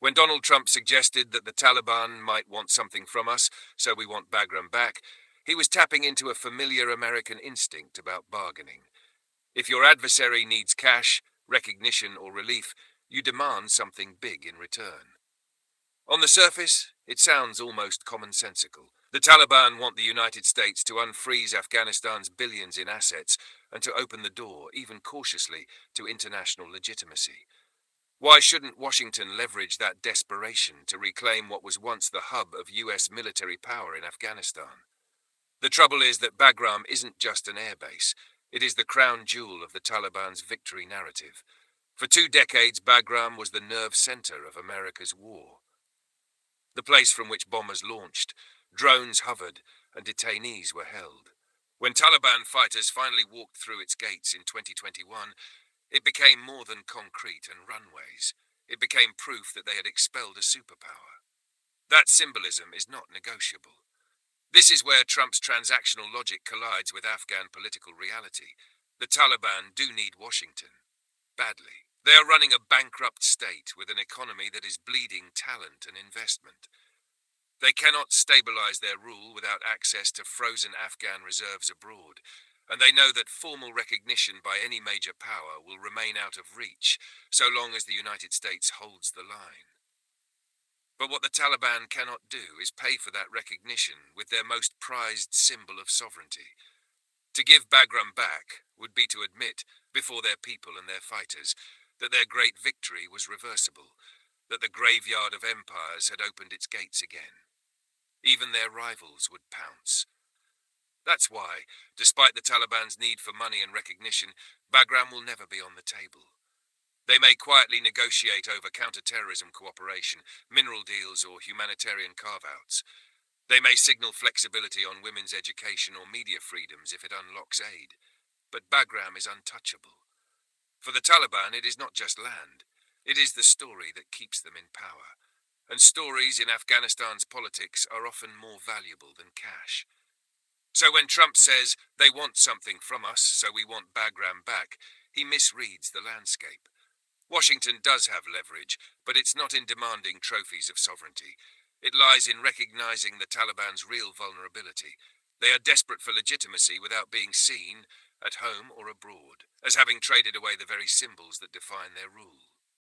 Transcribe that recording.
When Donald Trump suggested that the Taliban might want something from us, so we want Bagram back, he was tapping into a familiar American instinct about bargaining. If your adversary needs cash, recognition, or relief, you demand something big in return. On the surface, it sounds almost commonsensical. The Taliban want the United States to unfreeze Afghanistan's billions in assets and to open the door, even cautiously, to international legitimacy. Why shouldn't Washington leverage that desperation to reclaim what was once the hub of US military power in Afghanistan? The trouble is that Bagram isn't just an airbase. It is the crown jewel of the Taliban's victory narrative. For 2 decades, Bagram was the nerve center of America's war. The place from which bombers launched, drones hovered, and detainees were held. When Taliban fighters finally walked through its gates in 2021, it became more than concrete and runways. It became proof that they had expelled a superpower. That symbolism is not negotiable. This is where Trump's transactional logic collides with Afghan political reality. The Taliban do need Washington. Badly. They are running a bankrupt state with an economy that is bleeding talent and investment. They cannot stabilize their rule without access to frozen Afghan reserves abroad, and they know that formal recognition by any major power will remain out of reach so long as the United States holds the line. But what the Taliban cannot do is pay for that recognition with their most prized symbol of sovereignty. To give Bagram back would be to admit, before their people and their fighters, that their great victory was reversible, that the graveyard of empires had opened its gates again. Even their rivals would pounce. That's why, despite the Taliban's need for money and recognition, Bagram will never be on the table. They may quietly negotiate over counter-terrorism cooperation, mineral deals, or humanitarian carve-outs. They may signal flexibility on women's education or media freedoms if it unlocks aid. But Bagram is untouchable. For the Taliban, it is not just land. It is the story that keeps them in power. And stories in Afghanistan's politics are often more valuable than cash. So when Trump says, they want something from us, so we want Bagram back, he misreads the landscape. Washington does have leverage, but it's not in demanding trophies of sovereignty. It lies in recognizing the Taliban's real vulnerability. They are desperate for legitimacy without being seen, at home or abroad, as having traded away the very symbols that define their rule.